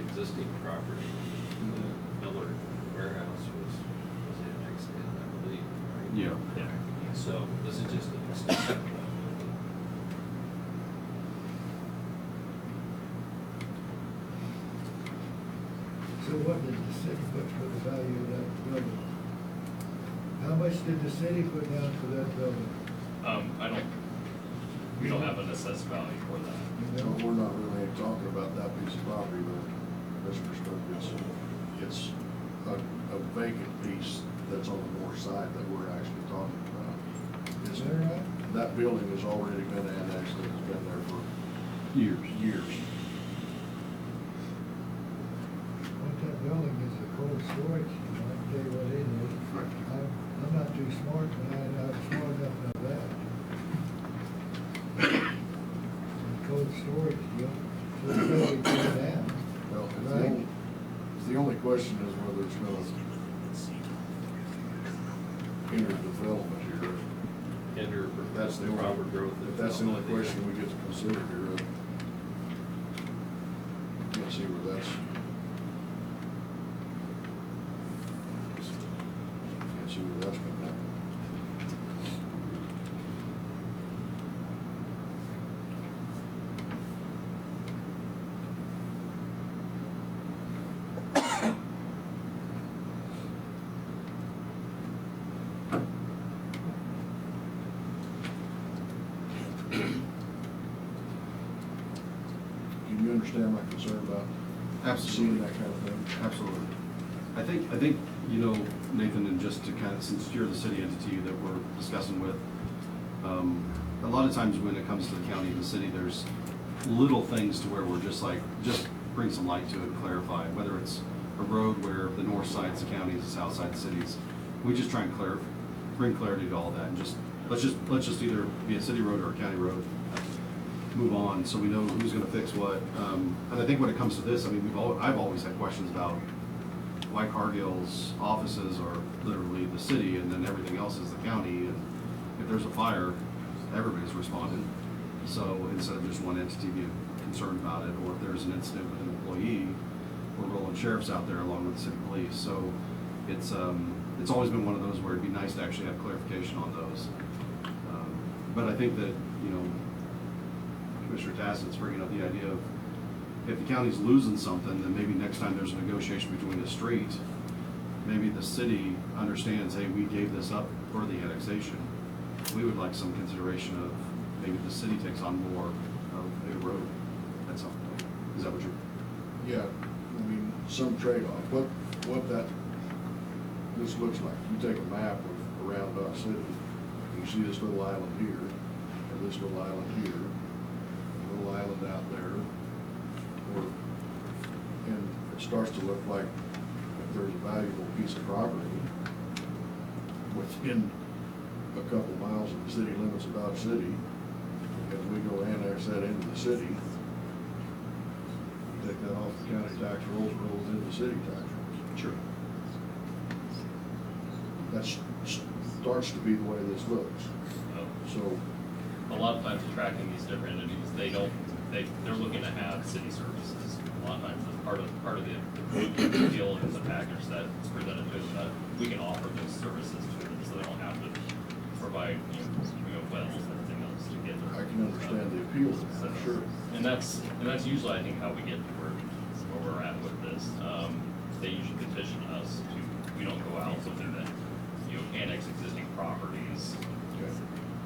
existing property. The Miller warehouse was annexed in, I believe, right? Yeah. Yeah. So this is just an extension of that. So what did the city put for the value of that building? How much did the city put down for that building? I don't we don't have an assessed value for that. So we're not really talking about that piece of property though, Mr. Stokes. It's a vacant piece that's on the north side that we're actually talking about. Is that right? That building has already been annexed, and it's been there for years. What that building is a cold storage, I can tell you what it is. I'm not too smart, but I'm smart enough to know that. Cold storage deal, so it's really tear down. Well, Right. the only question is whether it's gonna hinder development here. Hinder That's the proper only, growth. if that's the only question we get to consider here. Can't see where that's. Can't see where that's gonna happen. Can you understand my concern about seeing that kind of thing? Absolutely. I think, you know, Nathan, and just to kind of, since you're the city entity that we're discussing with, a lot of times when it comes to the county and the city, there's little things to where we're just like, just bring some light to it and clarify, whether it's a road where the north side's the counties, the south side's the cities. We just try and bring clarity to all that and just, let's just either be a city road or a county road. Move on, so we know who's gonna fix what. And I think when it comes to this, I mean, I've always had questions about why Cargill's offices are literally the city and then everything else is the county, and if there's a fire, everybody's responding. So instead of just one entity being concerned about it, or if there's an incident with an employee, we're rolling sheriffs out there along with the city police. So it's always been one of those where it'd be nice to actually have clarification on those. But I think that, you know, Commissioner Tassett's bringing up the idea of if the county's losing something, then maybe next time there's a negotiation between the street, maybe the city understands, hey, we gave this up for the annexation. We would like some consideration of maybe the city takes on more of a road at some point. Is that what you're? Yeah, I mean, some trade-off. What this looks like, you take a map of around Dodge City, and you see this little island here, and this little island here, a little island out there, and it starts to look like if there's a valuable piece of property within a couple miles of the city limits of Dodge City, and we go annex that into the city, take that off the county tax rolls, rolls into the city tax rolls. Sure. That starts to be the way this looks. So, A lot of times tracking these different entities, they're looking to have city services. A lot of times, as part of the deal is the package that's presented to them, that we can offer those services to them, so they don't have to provide, wells and everything else to get there. I can understand the appeal, I'm sure. And that's usually, I think, how we get to where we're at with this. They usually petition us to, we don't go out looking at, annex existing properties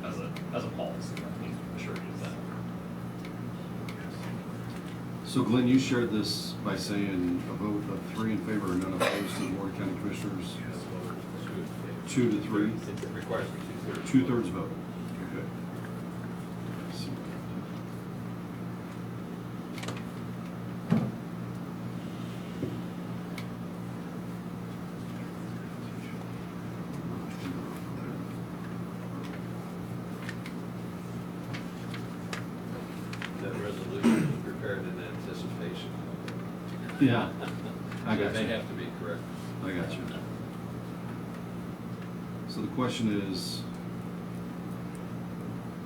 as a policy. I can assure you of that. So Glenn, you shared this by saying a vote of 3 in favor and none opposed to the Board of County Commissioners. 2 to 3? It requires a 2/3. 2/3 vote. Okay. That resolution was prepared in anticipation. Yeah, I So got they you. have to be correct. I got you. So the question is,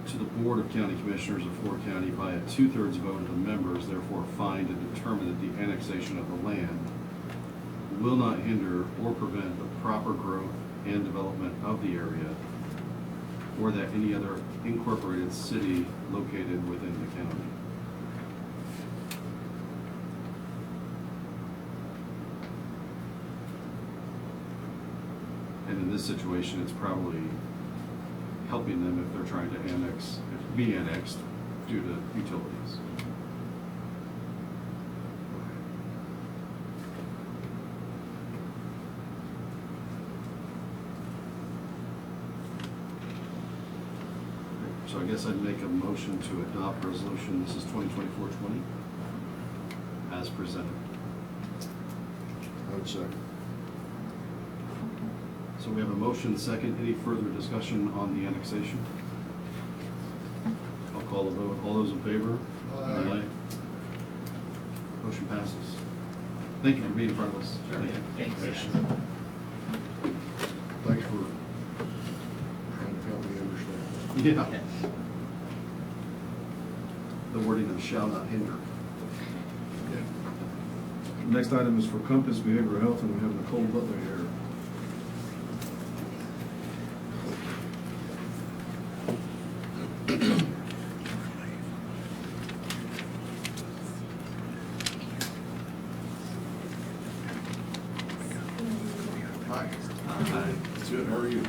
to the Board of County Commissioners of Ford County, by a 2/3 vote of the members, therefore find and determine that the annexation of the land will not hinder or prevent the proper growth and development of the area, or that any other incorporated city located within the county. And in this situation, it's probably helping them if they're trying to be annexed due to utilities. So I guess I'd make a motion to adopt resolution, this is 2024-20, as presented. I would second. So we have a motion, second. Any further discussion on the annexation? I'll call the vote. All those in favor? Aye. Motion passes. Thank you for being in front of us. Thank you. Thanks. Thanks for trying to help me understand. Yeah. The wording of shall not hinder. Next item is for Compass Behavioral Health, and we have Nicole Butler here. Hi. Hi. Good, how are you?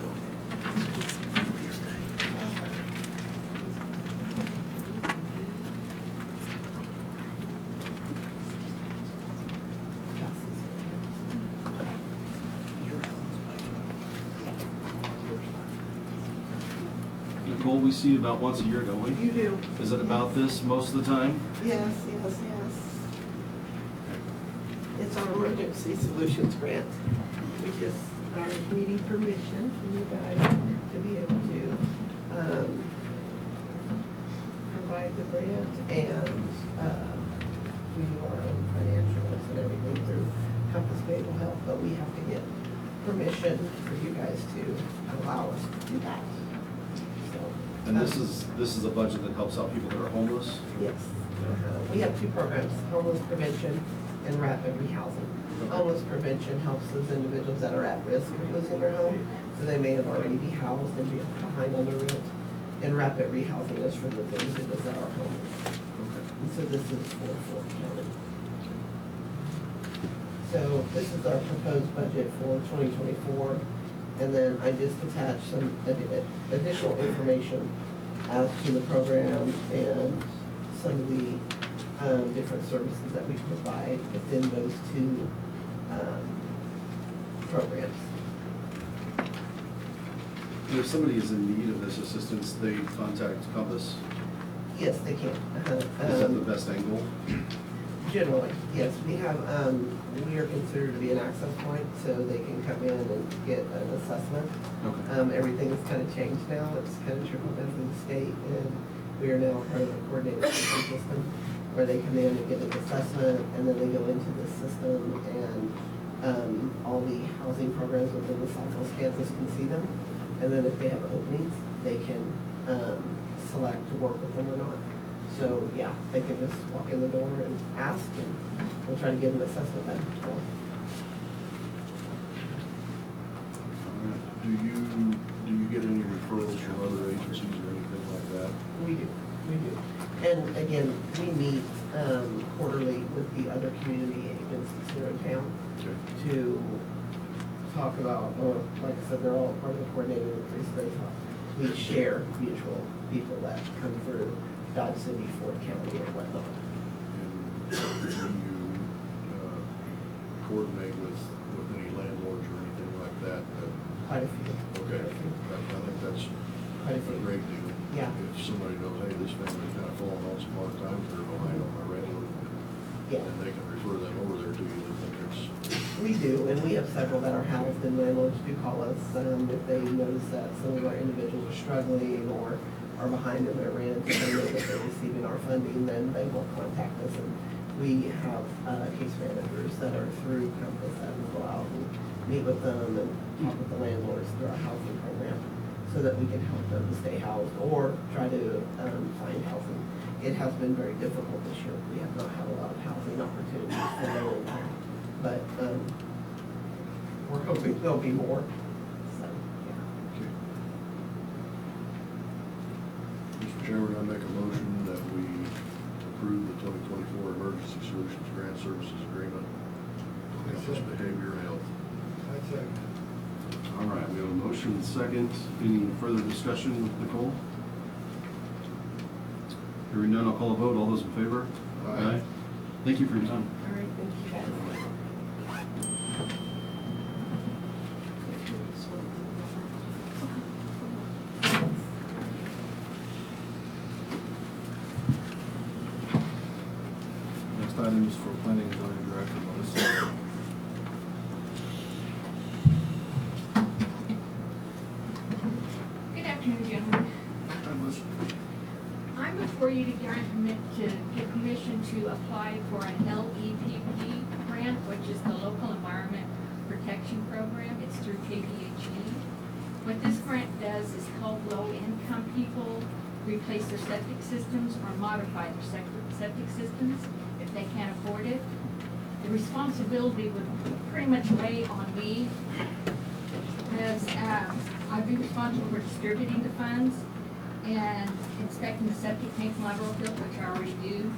Nicole, we see you about once a year, don't we? You do. Is it about this most of the time? Yes, yes, yes. It's our emergency solutions grant. We just are needing permission from you guys to be able to provide the grant, and we do our own financials and everything through Compass Behavioral Health, but we have to get permission for you guys to allow us to do that. So, And this is a budget that helps out people that are homeless? yes. We have two programs, homeless prevention and rapid rehousing. Homeless prevention helps those individuals that are at risk of losing their home, so they may have already be housed and be behind on their rent. And rapid rehousing is for the individuals that are homeless. And so this is for Fort County. So this is our proposed budget for 2024. And then I just attached some additional information as to the program and some of the different services that we provide within those two programs. And if somebody is in need of this assistance, they contact Compass? Yes, they can. Is that the best angle? Generally, yes. We have, we are considered to be an access point, so they can come in and get an assessment. Okay. Everything has kind of changed now. It's kind of trickled down from the state, and we are now part of a coordinated treatment system where they come in and get an assessment, and then they go into the system, and all the housing programs within the Southwest Kansas can see them. And then if they have openings, they can select to work with them or not. So, yeah, they can just walk in the door and ask, and we'll try to give them an assessment then. Do you get any referrals from other agencies or anything like that? We do. And again, we meet quarterly with the other community agencies here in town to talk about, or like I said, they're all part of the coordinated increase. We share mutual people that come through Dodge City, Fort County, or whatnot. And do you coordinate with any landlords or anything like that? Quite a few. Okay, I think that's Quite a a few. great deal. Yeah. If somebody knows, hey, this family's kind of falling on some hard times, they're behind on my rent, Yeah. and they can refer them over there to you, I think it's, We do, and we have several that are housed, and landlords do call us if they notice that some of our individuals are struggling or are behind in their rent, and they know that they're receiving our funding, then they will contact us. And we have case managers that are through Compass that will go out and meet with them and talk with the landlords through our housing program so that we can help them to stay housed or try to find housing. It has been very difficult this year. We have not had a lot of housing opportunities for low income, but we're hoping there'll be more. So, yeah. okay. Mr. Chairman, I make a motion that we approve the 2024 Emergency Solutions Grant Services Agreement with Compass Behavior Health. I'd second. All right, we have a motion and second. Any further discussion with Nicole? Hearing none, I'll call a vote. All those in favor? Aye. Thank you for your time. All right, thank you guys. Next item is for planning and zoning director, Melissa. Good afternoon, gentlemen. I'm before you to get permission to apply for an LEPP grant, which is the Local Environment Protection Program. It's through KDHE. What this grant does is help low-income people replace their septic systems or modify their septic systems if they can't afford it. The responsibility would pretty much lay on me, because I'd be responsible for distributing the funds and inspecting the septic tanks and lateral field, which I already do.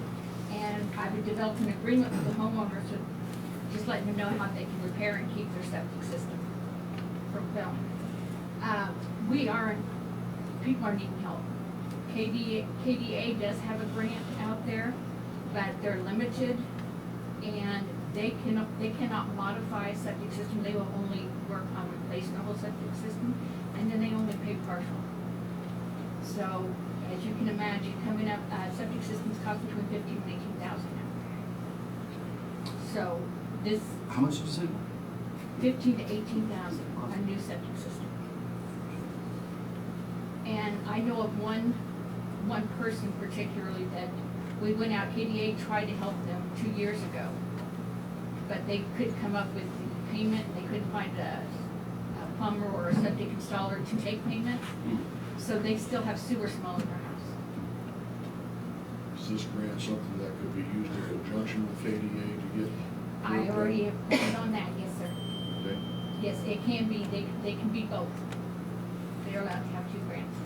And I would develop an agreement with the homeowners to just letting them know how they can repair and keep their septic system from failing. People are needing help. KDA does have a grant out there, but they're limited, and they cannot modify a septic system. They will only work on replacing the whole septic system, and then they only pay partial. So, as you can imagine, coming up, septic systems cost between $15,000 and $18,000 now. So, this How much did you say? $15,000 to $18,000, a new septic system. And I know of one person particularly that we went out, KDA tried to help them 2 years ago, but they couldn't come up with the payment. They couldn't find a plumber or a septic installer to take payment, so they still have sewer small in their house. Is this grant something that could be used in conjunction with KDA to get? I already have planned on that, yes, sir. Okay. Yes, it can be, they can be both. They're allowed to have 2 grants.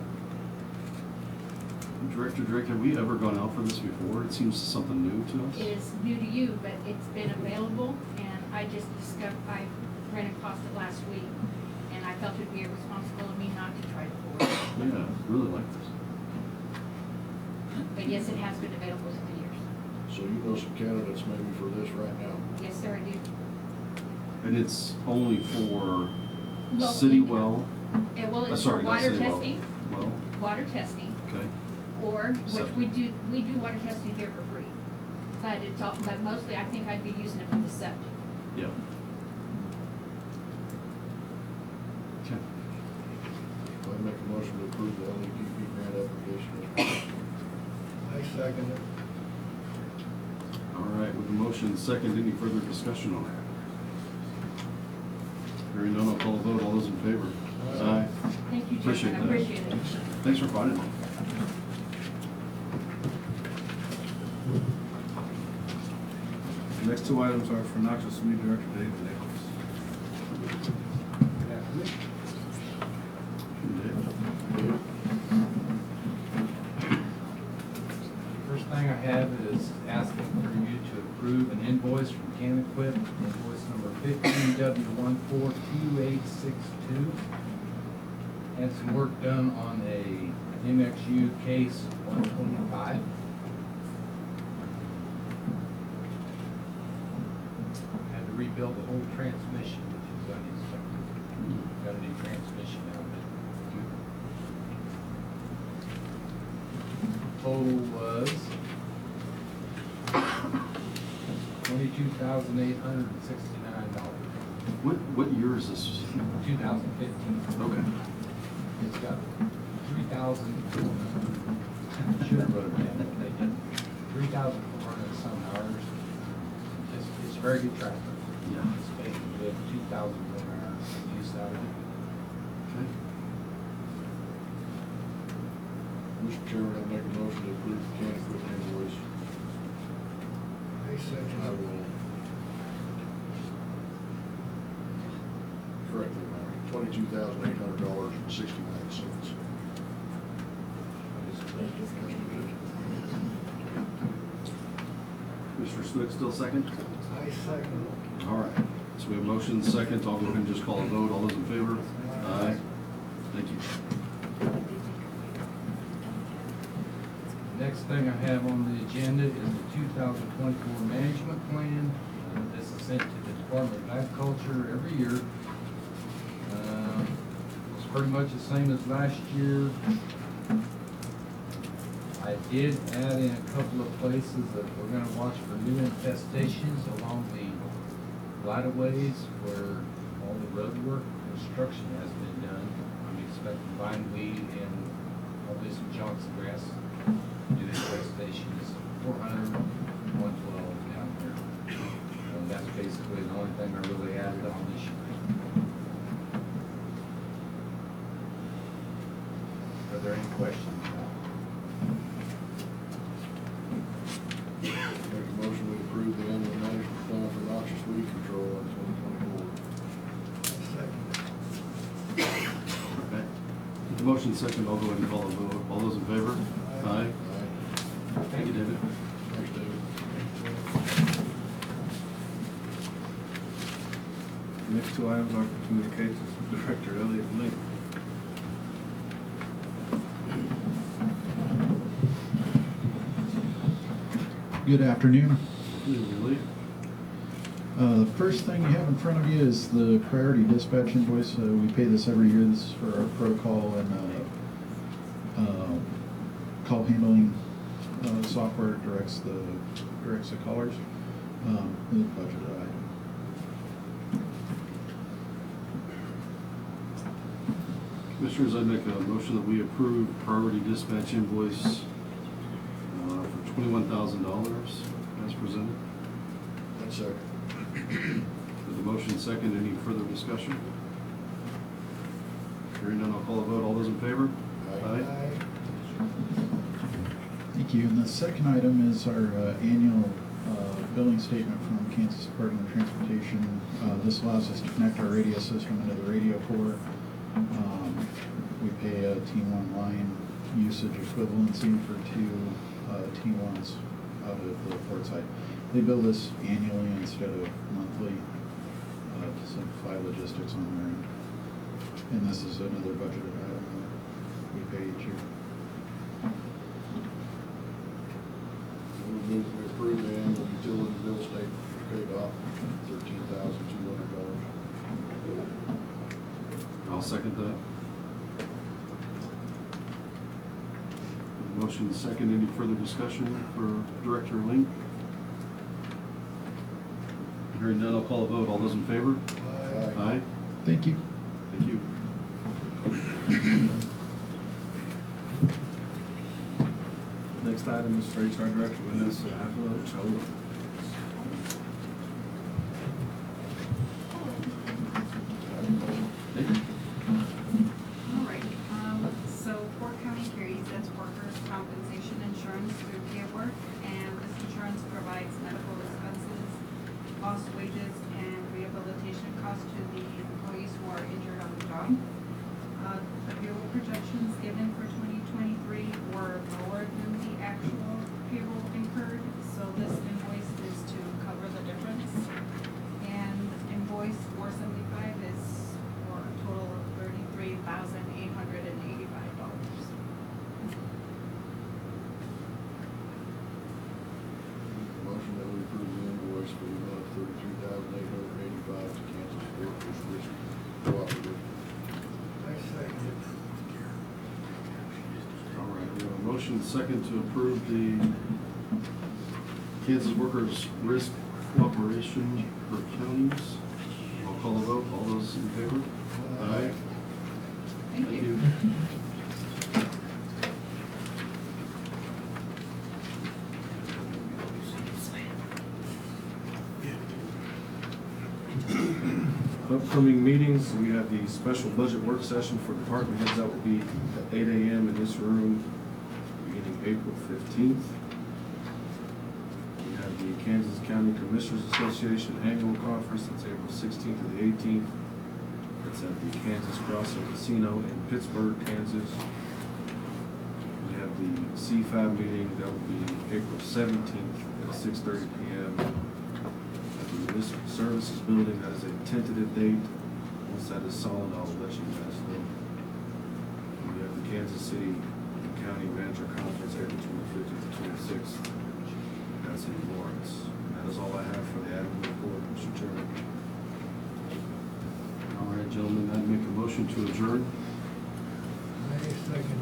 Director Drake, have we ever gone out for this before? It seems something new to us. It is new to you, but it's been available, and I ran across it last week, and I felt it'd be irresponsible of me not to try to forward it. Yeah, really like this. But yes, it has been available for years. So you know some candidates maybe for this right now? Yes, sir, I do. And it's only for Local city income. well? Well, it's Sorry, for not water city well. testing, Well, water testing, okay. or, which Septic. we do water testing here for free. But mostly I think I'd be using it for the septic. Yeah. Okay. I make a motion to approve the LEPP grant application. I second it. All right, with the motion and second, any further discussion on that? Hearing none, I'll call a vote. All those in favor? Aye. Thank you, Appreciate gentlemen, I that. appreciate it. Thanks for finding it. The next two items are for Knoxville City Director David Nichols. Good afternoon. First thing I have is asking for you to approve an invoice from CanEquip, invoice number 15W142862. Had some work done on a MXU case 125. Had to rebuild the whole transmission, which is unexpected. Got a new transmission out of it. Total was $22,869. What year is this? 2015. Okay. It's got 3,000, should have wrote it down, but they didn't. 3,400 some hours. It's a very good tractor. Yeah. It's making good, 2,000 hours use out of it. Okay. Mr. Chairman, I make a motion to approve the CanEquip invoice. I second I it. will correct the amount, $22,800.69. Mr. Swift, still second? I second it. All right. So we have motion and second. I'll go ahead and just call a vote. All those in favor? Aye. Thank you. Next thing I have on the agenda is the 2024 management plan. This is sent to the Department of Agriculture every year. It's pretty much the same as last year. I did add in a couple of places that we're gonna watch for new infestations along the right-of-ways where all the road work, construction has been done. I'm expecting bindweed and probably some Johnson grass new infestations, 400, 112 down there. And that's basically the only thing I really added on this year. Are there any questions? Make a motion to approve the annual management plan for noxious weed control in 2024. Okay. With the motion second, I'll go ahead and call the vote. All those in favor? Aye. Thank you, David. Thanks, David. The next two items are for communications with Director Elliott Link. Good afternoon. Really? The first thing you have in front of you is the priority dispatch invoice. We pay this every year. This is for our protocol and call handling software directs the callers. This is a budget item. Commissioners, I make a motion that we approve priority dispatch invoice for $21,000 as presented. That's second. With the motion second, any further discussion? Hearing none, I'll call a vote. All those in favor? Aye. Thank you. And the second item is our annual billing statement from Kansas Department of Transportation. This allows us to connect our radio system into the radio core. We pay a T1 line usage equivalency for two T1s out of the port side. They bill this annually instead of monthly to simplify logistics on their end. And this is another budgeted item that we pay each year. We move to approve the annual utility bill statement for KDOT, $13,200. I'll second that. With the motion second, any further discussion for Director Link? Hearing none, I'll call a vote. All those in favor? Aye. Thank you. Thank you. Next item is for HR Director Vanessa Avila Chola. All right, so Port County carries its workers' compensation insurance through PayWork, and this insurance provides medical expenses, lost wages, and rehabilitation costs to the employees who are injured on the job. The payroll projections given for 2023 were lower than the actual payroll incurred, so this invoice is to cover the difference. And invoice 475 is for a total of $33,885. Motion that we approve the invoice for the amount of $33,885 to Kansas Workers Risk Cooperative. All right, we have a motion second to approve the Kansas Workers Risk Cooperation for counties. I'll call a vote. All those in favor? Aye. Thank you. Upcoming meetings, we have the special budget work session for department heads. That will be at 8 a.m. in this room, beginning April 15th. We have the Kansas County Commissioners Association Annual Conference. That's April 16th to the 18th. It's at the Kansas Crossing Casino in Pittsburgh, Kansas. We have the CFAB meeting. That will be April 17th at 6:30 p.m. Municipal Services Building. That is a tentative date. once that is solid, I'll let you guys know. We have the Kansas City County Manager Conference, April 25th to 26th. That's in Lawrence. And that is all I have for the admin report, Mr. Chairman. All right, gentlemen, I'd make a motion to adjourn. I second.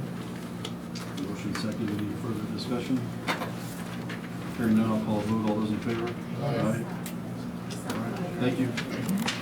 Motion second, any further discussion? Hearing none, I'll call a vote. All those in favor? Aye. Thank you.